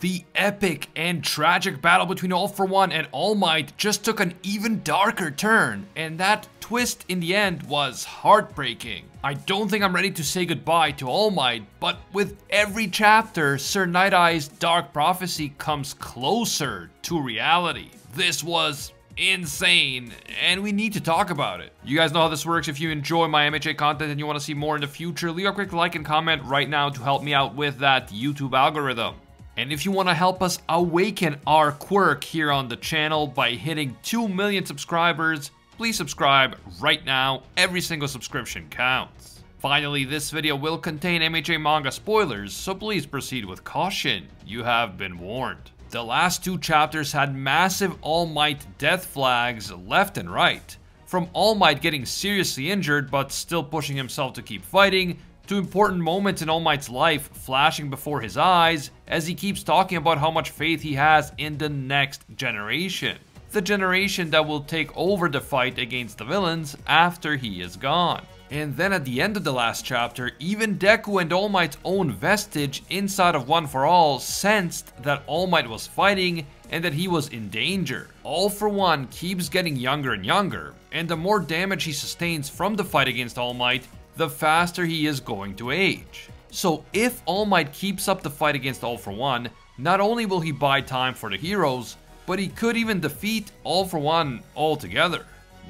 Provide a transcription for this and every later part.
The epic and tragic battle between All For One and All Might just took an even darker turn, and that twist in the end was heartbreaking. I don't think I'm ready to say goodbye to All Might, but with every chapter, Sir Night Eye's dark prophecy comes closer to reality. This was insane, and we need to talk about it. You guys know how this works. If you enjoy my MHA content and you want to see more in the future, leave a quick like and comment right now to help me out with that YouTube algorithm. And if you want to help us awaken our quirk here on the channel by hitting 2 million subscribers, please subscribe right now. Every single subscription counts. Finally, this video will contain MHA manga spoilers, so please proceed with caution. You have been warned. The last 2 chapters had massive All Might death flags left and right. From All Might getting seriously injured but still pushing himself to keep fighting, to important moments in All Might's life flashing before his eyes as he keeps talking about how much faith he has in the next generation. The generation that will take over the fight against the villains after he is gone. And then at the end of the last chapter, even Deku and All Might's own vestige inside of One For All sensed that All Might was fighting and that he was in danger. All For One keeps getting younger and younger, and the more damage he sustains from the fight against All Might, the faster he is going to age. So if All Might keeps up the fight against All For One, not only will he buy time for the heroes, but he could even defeat All For One altogether.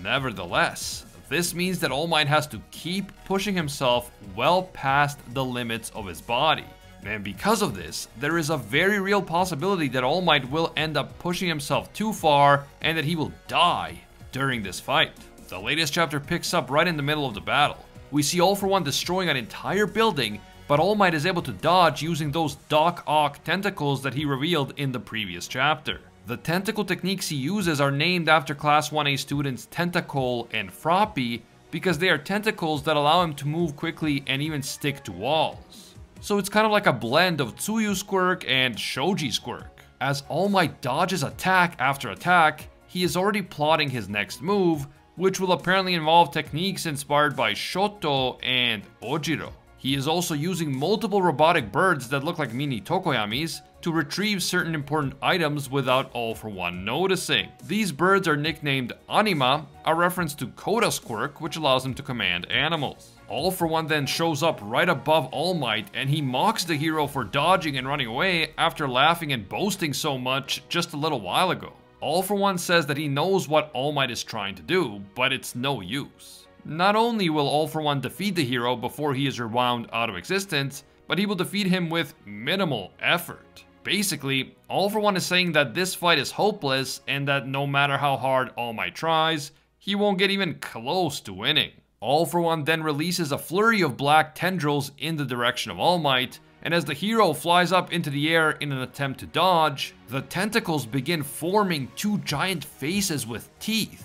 Nevertheless, this means that All Might has to keep pushing himself well past the limits of his body. And because of this, there is a very real possibility that All Might will end up pushing himself too far and that he will die during this fight. The latest chapter picks up right in the middle of the battle. We see All For One destroying an entire building, but All Might is able to dodge using those Doc Ock tentacles that he revealed in the previous chapter. The tentacle techniques he uses are named after Class 1A students Tentacle and Froppy because they are tentacles that allow him to move quickly and even stick to walls. So it's kind of like a blend of Tsuyu's quirk and Shoji's quirk. As All Might dodges attack after attack, he is already plotting his next move, which will apparently involve techniques inspired by Shoto and Ojiro. He is also using multiple robotic birds that look like mini Tokoyamis to retrieve certain important items without All For One noticing. These birds are nicknamed Anima, a reference to Koda's quirk, which allows him to command animals. All For One then shows up right above All Might, and he mocks the hero for dodging and running away after laughing and boasting so much just a little while ago. All For One says that he knows what All Might is trying to do, but it's no use. Not only will All For One defeat the hero before he is rewound out of existence, but he will defeat him with minimal effort. Basically, All For One is saying that this fight is hopeless and that no matter how hard All Might tries, he won't get even close to winning. All For One then releases a flurry of black tendrils in the direction of All Might, and as the hero flies up into the air in an attempt to dodge, the tentacles begin forming 2 giant faces with teeth.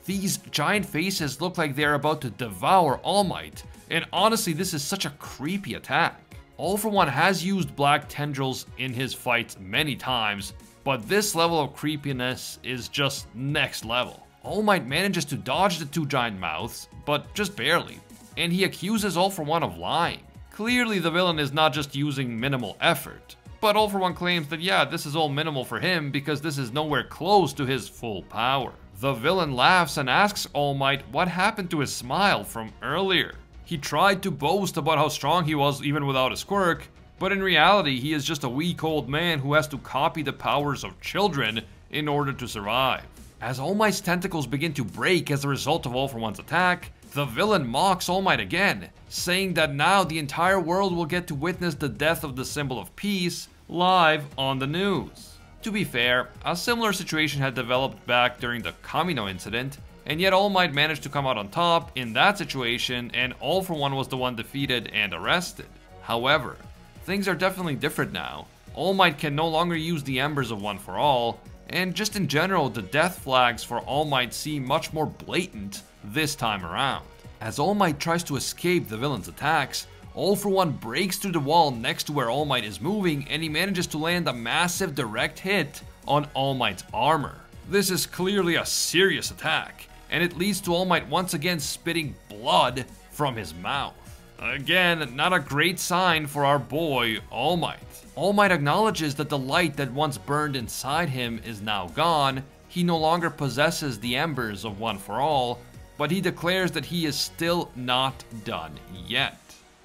These giant faces look like they're about to devour All Might, and honestly this is such a creepy attack. All For One has used black tendrils in his fights many times, but this level of creepiness is just next level. All Might manages to dodge the 2 giant mouths, but just barely, and he accuses All For One of lying. Clearly the villain is not just using minimal effort, but All For One claims that yeah, this is all minimal for him because this is nowhere close to his full power. The villain laughs and asks All Might what happened to his smile from earlier. He tried to boast about how strong he was even without his quirk, but in reality he is just a weak old man who has to copy the powers of children in order to survive. As All Might's tentacles begin to break as a result of All For One's attack, the villain mocks All Might again, saying that now the entire world will get to witness the death of the symbol of peace live on the news. To be fair, a similar situation had developed back during the Kamino incident, and yet All Might managed to come out on top in that situation, and All For One was the one defeated and arrested. However, things are definitely different now. All Might can no longer use the embers of One For All, and just in general the death flags for All Might seem much more blatant this time around. As All Might tries to escape the villain's attacks, All For One breaks through the wall next to where All Might is moving, and he manages to land a massive direct hit on All Might's armor. This is clearly a serious attack, and it leads to All Might once again spitting blood from his mouth. Again, not a great sign for our boy, All Might. All Might acknowledges that the light that once burned inside him is now gone. He no longer possesses the embers of One for All, but he declares that he is still not done yet.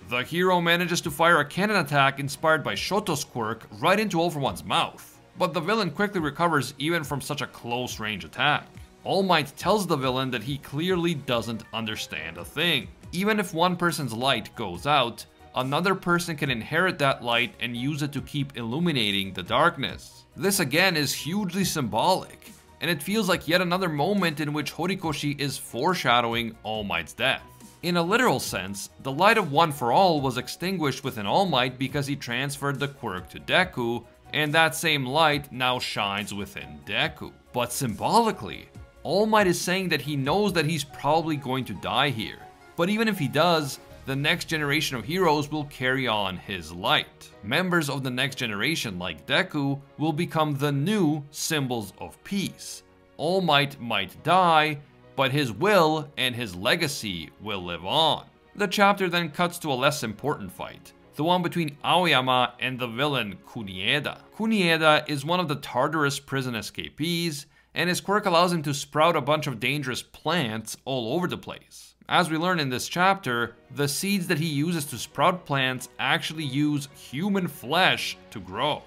The hero manages to fire a cannon attack inspired by Shoto's quirk right into All for One's mouth, but the villain quickly recovers even from such a close range attack. All Might tells the villain that he clearly doesn't understand a thing. Even if one person's light goes out, another person can inherit that light and use it to keep illuminating the darkness. This again is hugely symbolic, and it feels like yet another moment in which Horikoshi is foreshadowing All Might's death. In a literal sense, the light of One for All was extinguished within All Might because he transferred the quirk to Deku, and that same light now shines within Deku. But symbolically, All Might is saying that he knows that he's probably going to die here. But even if he does, the next generation of heroes will carry on his light. Members of the next generation, like Deku, will become the new symbols of peace. All Might might die, but his will and his legacy will live on. The chapter then cuts to a less important fight, the one between Aoyama and the villain Kunieda. Kunieda is one of the Tartarus prison escapees, and his quirk allows him to sprout a bunch of dangerous plants all over the place. As we learn in this chapter, the seeds that he uses to sprout plants actually use human flesh to grow.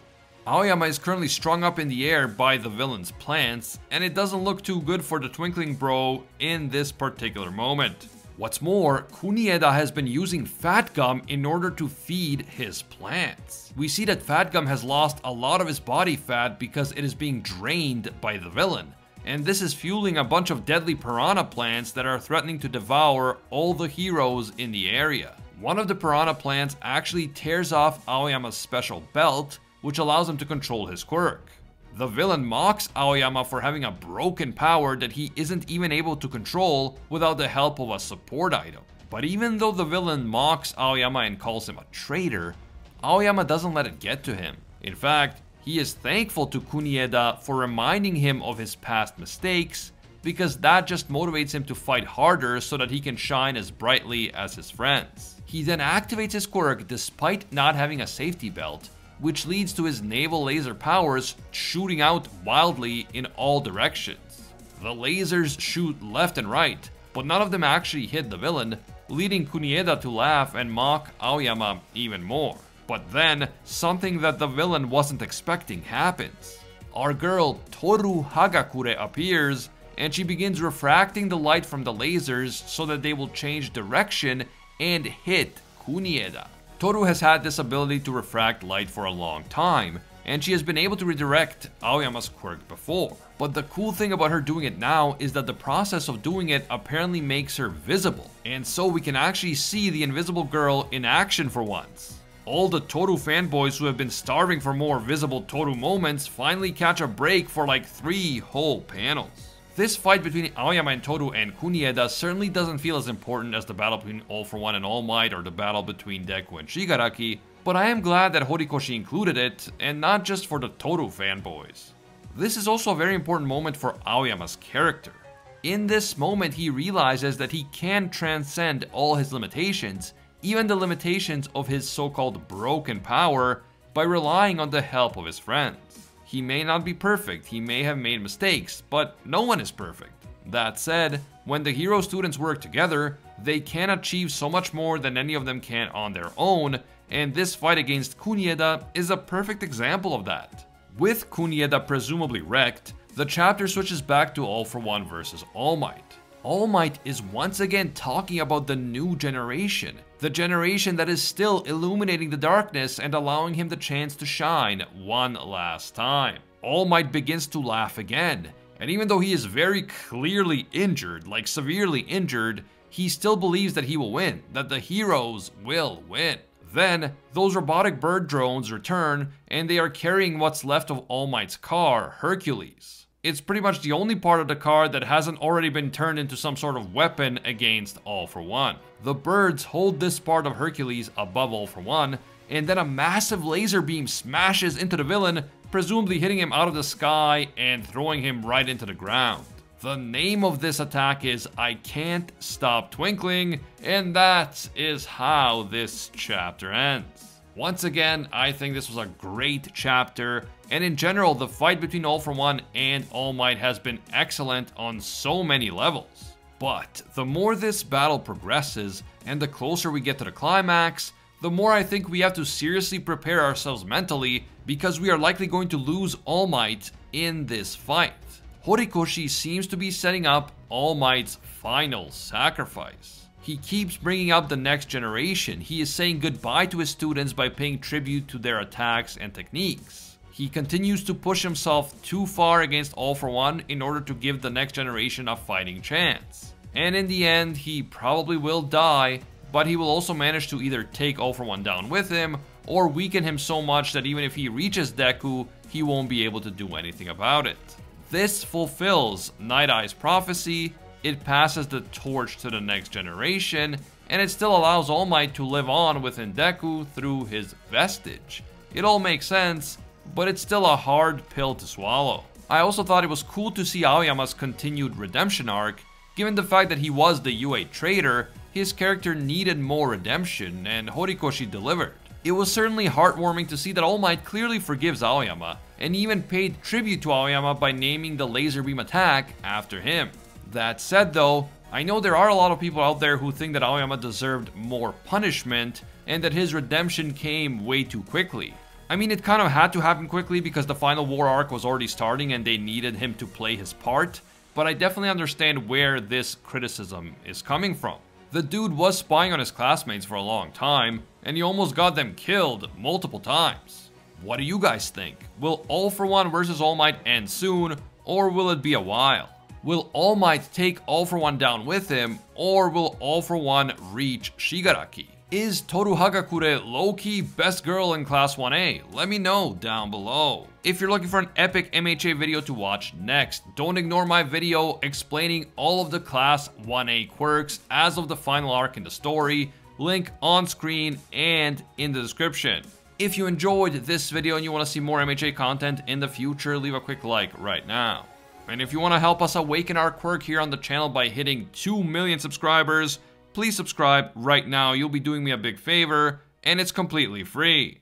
Aoyama is currently strung up in the air by the villain's plants, and it doesn't look too good for the Twinkling Bro in this particular moment. What's more, Kunieda has been using Fat Gum in order to feed his plants. We see that Fat Gum has lost a lot of his body fat because it is being drained by the villain, and this is fueling a bunch of deadly piranha plants that are threatening to devour all the heroes in the area. One of the piranha plants actually tears off Aoyama's special belt, which allows him to control his quirk. The villain mocks Aoyama for having a broken power that he isn't even able to control without the help of a support item. But even though the villain mocks Aoyama and calls him a traitor, Aoyama doesn't let it get to him. In fact, he is thankful to Kunieda for reminding him of his past mistakes, because that just motivates him to fight harder so that he can shine as brightly as his friends. He then activates his quirk despite not having a safety belt, which leads to his naval laser powers shooting out wildly in all directions. The lasers shoot left and right, but none of them actually hit the villain, leading Kunieda to laugh and mock Aoyama even more. But then, something that the villain wasn't expecting happens. Our girl Toru Hagakure appears, and she begins refracting the light from the lasers so that they will change direction and hit Kunieda. Toru has had this ability to refract light for a long time, and she has been able to redirect Aoyama's quirk before. But the cool thing about her doing it now is that the process of doing it apparently makes her visible, and so we can actually see the invisible girl in action for once. All the Toru fanboys who have been starving for more visible Toru moments finally catch a break for like 3 whole panels. This fight between Aoyama and Toru and Kunieda certainly doesn't feel as important as the battle between All for One and All Might or the battle between Deku and Shigaraki, but I am glad that Horikoshi included it, and not just for the Toru fanboys. This is also a very important moment for Aoyama's character. In this moment, he realizes that he can transcend all his limitations, even the limitations of his so-called broken power, by relying on the help of his friends. He may not be perfect, he may have made mistakes, but no one is perfect. That said, when the hero students work together, they can achieve so much more than any of them can on their own, and this fight against Kunieda is a perfect example of that. With Kunieda presumably wrecked, the chapter switches back to All for One versus All Might. All Might is once again talking about the new generation, the generation that is still illuminating the darkness and allowing him the chance to shine one last time. All Might begins to laugh again, and even though he is very clearly injured, like severely injured, he still believes that he will win, that the heroes will win. Then, those robotic bird drones return, and they are carrying what's left of All Might's car, Hercules. It's pretty much the only part of the car that hasn't already been turned into some sort of weapon against All for One. The birds hold this part of Hercules above All for One, and then a massive laser beam smashes into the villain, presumably hitting him out of the sky and throwing him right into the ground. The name of this attack is I Can't Stop Twinkling, and that is how this chapter ends. Once again, I think this was a great chapter, and in general, the fight between All For One and All Might has been excellent on so many levels. But the more this battle progresses, and the closer we get to the climax, the more I think we have to seriously prepare ourselves mentally, because we are likely going to lose All Might in this fight. Horikoshi seems to be setting up All Might's final sacrifice. He keeps bringing up the next generation. He is saying goodbye to his students by paying tribute to their attacks and techniques. He continues to push himself too far against All For One in order to give the next generation a fighting chance. And in the end, he probably will die, but he will also manage to either take All For One down with him, or weaken him so much that even if he reaches Deku, he won't be able to do anything about it. This fulfills Night Eye's prophecy, it passes the torch to the next generation, and it still allows All Might to live on within Deku through his vestige. It all makes sense, but it's still a hard pill to swallow. I also thought it was cool to see Aoyama's continued redemption arc. Given the fact that he was the UA traitor, his character needed more redemption, and Horikoshi delivered. It was certainly heartwarming to see that All Might clearly forgives Aoyama, and even paid tribute to Aoyama by naming the laser beam attack after him. That said though, I know there are a lot of people out there who think that Aoyama deserved more punishment, and that his redemption came way too quickly. I mean, it kind of had to happen quickly because the final war arc was already starting and they needed him to play his part, but I definitely understand where this criticism is coming from. The dude was spying on his classmates for a long time, and he almost got them killed multiple times. What do you guys think? Will All For One versus All Might end soon, or will it be a while? Will All Might take All For One down with him, or will All For One reach Shigaraki? Is Toru Hagakure low-key best girl in Class 1A? Let me know down below. If you're looking for an epic MHA video to watch next, don't ignore my video explaining all of the Class 1A quirks as of the final arc in the story, link on screen and in the description. If you enjoyed this video and you want to see more MHA content in the future, leave a quick like right now. And if you want to help us awaken our quirk here on the channel by hitting 2 million subscribers, please subscribe right now. You'll be doing me a big favor, and it's completely free.